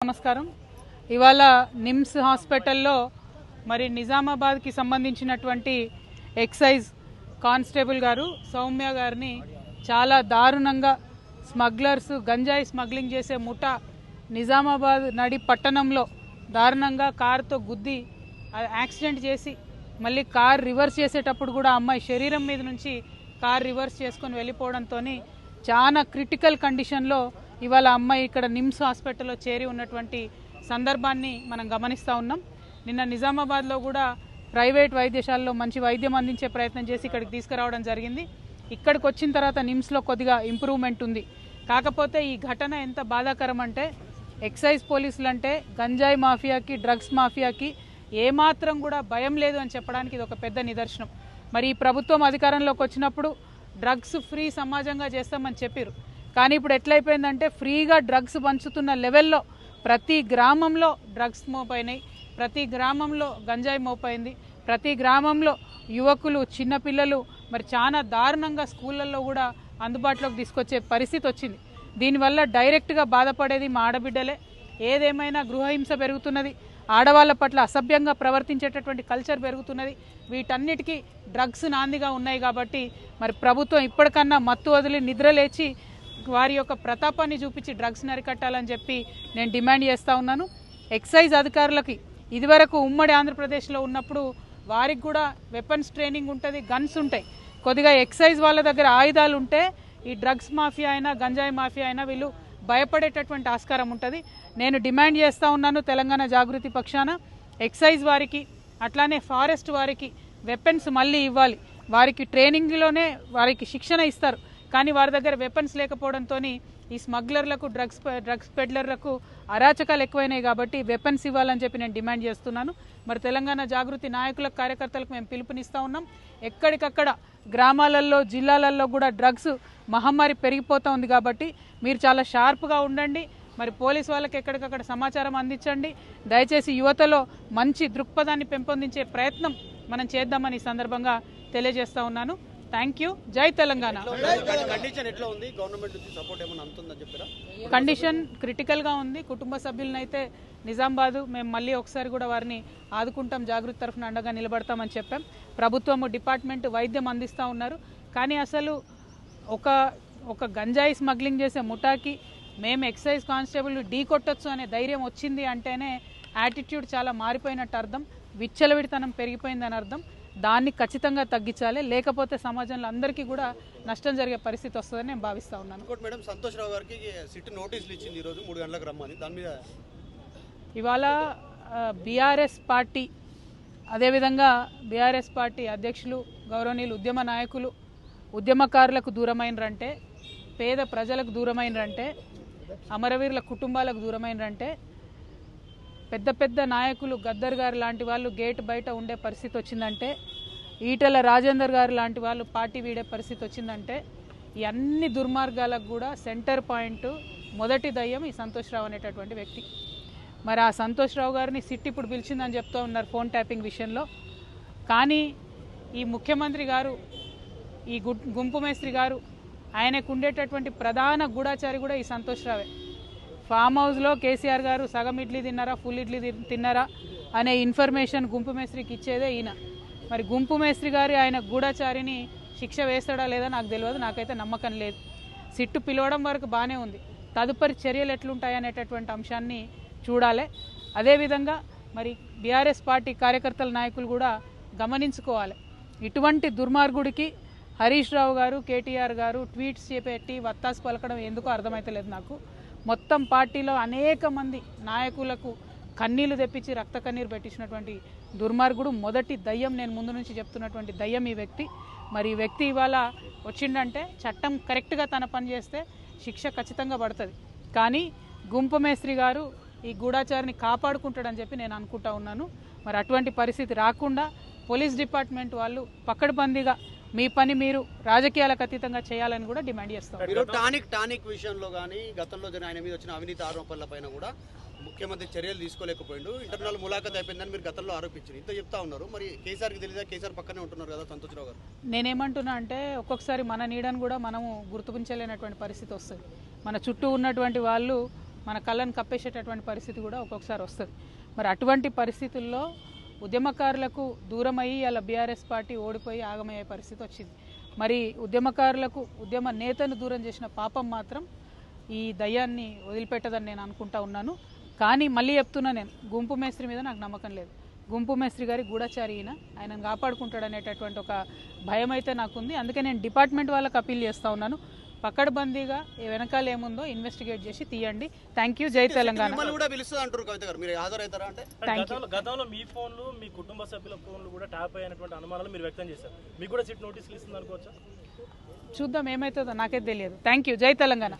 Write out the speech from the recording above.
నమస్కారం. ఇవాళ నిమ్స్ హాస్పిటల్లో మరి నిజామాబాద్కి సంబంధించినటువంటి ఎక్సైజ్ కానిస్టేబుల్ గారు సౌమ్య గారిని చాలా దారుణంగా స్మగ్లర్స్ గంజాయి స్మగ్లింగ్ చేసే ముఠా నిజామాబాద్ నడి పట్టణంలో దారుణంగా కారుతో గుద్ది యాక్సిడెంట్ చేసి మళ్ళీ కార్ రివర్స్ చేసేటప్పుడు కూడా అమ్మాయి శరీరం మీద నుంచి కార్ రివర్స్ చేసుకొని వెళ్ళిపోవడంతో చాలా క్రిటికల్ కండిషన్లో ఇవాళ అమ్మాయి ఇక్కడ నిమ్స్ హాస్పిటల్లో చేరి ఉన్నటువంటి సందర్భాన్ని మనం గమనిస్తూ ఉన్నాం. నిన్న నిజామాబాద్లో కూడా ప్రైవేట్ వైద్యశాలలో మంచి వైద్యం అందించే ప్రయత్నం చేసి ఇక్కడికి తీసుకురావడం జరిగింది. ఇక్కడికి వచ్చిన తర్వాత నిమ్స్లో కొద్దిగా ఇంప్రూవ్మెంట్ ఉంది. కాకపోతే ఈ ఘటన ఎంత బాధాకరం అంటే ఎక్సైజ్ పోలీసులు అంటే గంజాయి మాఫియాకి డ్రగ్స్ మాఫియాకి ఏమాత్రం కూడా భయం లేదు అని చెప్పడానికి ఇది ఒక పెద్ద నిదర్శనం. మరి ఈ ప్రభుత్వం అధికారంలోకి వచ్చినప్పుడు డ్రగ్స్ ఫ్రీ సమాజంగా చేస్తామని చెప్పారు. కానీ ఇప్పుడు ఎట్లయిపోయిందంటే ఫ్రీగా డ్రగ్స్ పంచుతున్న లెవెల్లో ప్రతి గ్రామంలో డ్రగ్స్ మోపైనాయి, ప్రతి గ్రామంలో గంజాయి మోపైంది, ప్రతి గ్రామంలో యువకులు చిన్నపిల్లలు మరి చాలా దారుణంగా స్కూళ్ళల్లో కూడా అందుబాటులోకి తీసుకొచ్చే పరిస్థితి వచ్చింది. దీనివల్ల డైరెక్ట్గా బాధపడేది మా ఆడబిడ్డలే. ఏదేమైనా గృహహింస పెరుగుతున్నది, ఆడవాళ్ళ పట్ల అసభ్యంగా ప్రవర్తించేటటువంటి కల్చర్ పెరుగుతున్నది. వీటన్నిటికీ డ్రగ్స్ నాందిగా ఉన్నాయి. కాబట్టి మరి ప్రభుత్వం ఇప్పటికన్నా మత్తు వదిలి నిద్ర లేచి వారి యొక్క ప్రతాపాన్ని చూపించి డ్రగ్స్ని అరికట్టాలని చెప్పి నేను డిమాండ్ చేస్తూ ఉన్నాను. ఎక్సైజ్ అధికారులకి ఇదివరకు ఉమ్మడి ఆంధ్రప్రదేశ్లో ఉన్నప్పుడు వారికి కూడా వెపన్స్ ట్రైనింగ్ ఉంటుంది, గన్స్ ఉంటాయి. కొద్దిగా ఎక్సైజ్ వాళ్ళ దగ్గర ఆయుధాలు ఉంటే ఈ డ్రగ్స్ మాఫియా అయినా గంజాయి మాఫియా అయినా వీళ్ళు భయపడేటటువంటి ఆస్కారం ఉంటుంది. నేను డిమాండ్ చేస్తూ ఉన్నాను తెలంగాణ జాగృతి పక్షాన ఎక్సైజ్ వారికి అట్లానే ఫారెస్ట్ వారికి వెపన్స్ మళ్ళీ ఇవ్వాలి. వారికి ట్రైనింగ్లోనే వారికి శిక్షణ ఇస్తారు, కానీ వారి దగ్గర వెపన్స్ లేకపోవడంతో ఈ స్మగ్లర్లకు డ్రగ్స్ పెడ్లర్లకు అరాచకాలు ఎక్కువైనాయి. కాబట్టి వెపన్స్ ఇవ్వాలని చెప్పి నేను డిమాండ్ చేస్తున్నాను. మరి తెలంగాణ జాగృతి నాయకులకు కార్యకర్తలకు మేము పిలుపునిస్తూ ఉన్నాం. ఎక్కడికక్కడ గ్రామాలలో జిల్లాలలో కూడా డ్రగ్స్ మహమ్మారి పెరిగిపోతూ ఉంది. కాబట్టి మీరు చాలా షార్ప్గా ఉండండి. మరి పోలీసు వాళ్ళకి ఎక్కడికక్కడ సమాచారం అందించండి. దయచేసి యువతలో మంచి దృక్పథాన్ని పెంపొందించే ప్రయత్నం మనం చేద్దామని ఈ సందర్భంగా తెలియజేస్తూ ఉన్నాను. Thank you. జై తెలంగాణ. కండిషన్ క్రిటికల్గా ఉంది. కుటుంబ సభ్యులనైతే నిజామాబాద్ మేము మళ్ళీ ఒకసారి కూడా వారిని ఆదుకుంటాం, జాగృతి తరఫున అండగా నిలబడతామని చెప్పాం. ప్రభుత్వం డిపార్ట్మెంట్ వైద్యం అందిస్తూ ఉన్నారు. కానీ అసలు ఒక గంజాయి స్మగ్లింగ్ చేసే ముఠాకి మేము ఎక్సైజ్ కానిస్టేబుల్ ఢీ కొట్టొచ్చు అనే ధైర్యం వచ్చింది అంటేనే యాటిట్యూడ్ చాలా మారిపోయినట్టు అర్థం, విచ్చలవిడితనం పెరిగిపోయిందని అర్థం. దాన్ని ఖచ్చితంగా తగ్గించాలి, లేకపోతే సమాజంలో అందరికీ కూడా నష్టం జరిగే పరిస్థితి వస్తుందని నేను భావిస్తూ ఉన్నాను. మేడం సంతోష్ రావు గారికి సిట్ నోటీసులు ఇచ్చింది ఈరోజు 3 గంటలకు రమ్మని. దాని మీద ఇవాళ బీఆర్ఎస్ పార్టీ అదేవిధంగా బీఆర్ఎస్ పార్టీ అధ్యక్షులు గౌరవనీయులు ఉద్యమ నాయకులు ఉద్యమకారులకు దూరమైనరంటే, పేద ప్రజలకు దూరమైనరంటే, అమరవీరుల కుటుంబాలకు దూరమైనరంటే, పెద్ద పెద్ద నాయకులు గద్దర్ గారు లాంటి వాళ్ళు గేట్ బయట ఉండే పరిస్థితి వచ్చిందంటే, ఈటెల రాజేందర్ గారు లాంటి వాళ్ళు పార్టీ వీడే పరిస్థితి వచ్చిందంటే, ఈ అన్ని దుర్మార్గాలకు కూడా సెంటర్ పాయింట్ మొదటి దయ్యం ఈ సంతోష్ రావు అనేటటువంటి వ్యక్తి. మరి ఆ సంతోష్ రావు గారిని సిట్ ఇప్పుడు పిలిచిందని చెప్తూ ఉన్నారు ఫోన్ ట్యాపింగ్ విషయంలో. కానీ ఈ ముఖ్యమంత్రి గారు, ఈ గుంపు మేస్త్రి గారు, ఆయనకు ఉండేటటువంటి ప్రధాన గూఢాచారి కూడా ఈ సంతోష్ రావే. ఫామ్ హౌస్లో కేసీఆర్ గారు సగం ఇడ్లీ తిన్నారా ఫుల్ ఇడ్లీ తిన్నారా అనే ఇన్ఫర్మేషన్ గుంపు మేస్త్రికి ఇచ్చేదే ఈయన. మరి గుంపు మేస్త్రి గారి ఆయన గూఢాచారిని శిక్ష వేస్తాడా లేదా నాకు తెలియదు, నాకైతే నమ్మకం లేదు. సిట్టు పిలవడం వరకు బాగానే ఉంది, తదుపరి చర్యలు ఎట్లుంటాయనేటటువంటి అంశాన్ని చూడాలి. అదేవిధంగా మరి బీఆర్ఎస్ పార్టీ కార్యకర్తల నాయకులు కూడా గమనించుకోవాలి. ఇటువంటి దుర్మార్గుడికి హరీష్ రావు గారు కేటీఆర్ గారు ట్వీట్స్ చేపెట్టి వత్తాసు పలకడం ఎందుకో అర్థమైతలేదు నాకు. మొత్తం పార్టీలో అనేక మంది నాయకులకు కన్నీళ్లు తెప్పించి రక్త కన్నీరు పెట్టించినటువంటి దుర్మార్గుడు, మొదటి దయ్యం, నేను ముందు నుంచి చెప్తున్నటువంటి దయ్యం ఈ వ్యక్తి. మరి ఈ వ్యక్తి ఇవాళ వచ్చిండంటే చట్టం కరెక్ట్గా తన పని చేస్తే శిక్ష ఖచ్చితంగా పడుతుంది. కానీ గుంపు మేస్త్రి గారు ఈ గూఢాచారిని కాపాడుకుంటాడని చెప్పి నేను అనుకుంటా ఉన్నాను. మరి అటువంటి పరిస్థితి రాకుండా పోలీస్ డిపార్ట్మెంట్ వాళ్ళు పక్కడబందీగా మీ పని మీరు రాజకీయాలకు అతీతంగా చేయాలని కూడా డిమాండ్ చేస్తాం. టానిక్ విషయంలో కానీ గతంలో ఆయన మీద వచ్చిన అవినీతి ఆరోపణల పైన కూడా ముఖ్యమంత్రి చర్యలు తీసుకోలేకపోయిండు, ఇంటర్నల్ ములాఖత్ అయిపోయిందని మీరు గతంలో ఆరోపించారు, ఇంత చెప్తా ఉన్నారు. మరి కేసీఆర్కి తెలియదా? కేసీఆర్ పక్కనే ఉంటున్నారు కదా సంతోష్ రావు గారు. నేనేమంటున్నా అంటే ఒక్కొక్కసారి మన నీడను కూడా మనము గుర్తించలేనటువంటి పరిస్థితి వస్తుంది. మన చుట్టూ ఉన్నటువంటి వాళ్ళు మన కళ్ళను కప్పేసేటటువంటి పరిస్థితి కూడా ఒక్కొక్కసారి వస్తుంది. మరి అటువంటి పరిస్థితుల్లో ఉద్యమకారులకు దూరమయ్యి అలా బీఆర్ఎస్ పార్టీ ఓడిపోయి ఆగమయ్యే పరిస్థితి వచ్చింది. మరి ఉద్యమకారులకు ఉద్యమ నేతను దూరం చేసిన పాపం మాత్రం ఈ దయ్యాన్ని వదిలిపెట్టదని నేను అనుకుంటా ఉన్నాను. కానీ మళ్ళీ చెప్తున్నా, నేను గుంపు మేస్త్రి మీద నాకు నమ్మకం లేదు. గుంపు మేస్త్రి గారి గూఢచారి ఆయనను కాపాడుకుంటాడనేటటువంటి ఒక భయం అయితే నాకుంది. అందుకే నేను డిపార్ట్మెంట్ వాళ్ళకి అప్పీల్ చేస్తూ ఉన్నాను, పక్కడబందీగా వెనకాల ఏముందో ఇన్వెస్టిగేట్ చేసి తీయండి. Thank you. జై తెలంగాణ. గతంలో మీ ఫోన్లు, మీ కుటుంబ సభ్యుల ఫోన్లు కూడా ట్యాప్ అయినటువంటి అనుమానాలు మీరు వ్యక్తం చేశారు. మీకు కూడా సిట్ నోటీసులు ఇస్తుంది అనుకోవచ్చా? చూద్దాం ఏమవుతుందో, నాకైతే తెలియదు. Thank you. జై తెలంగాణ.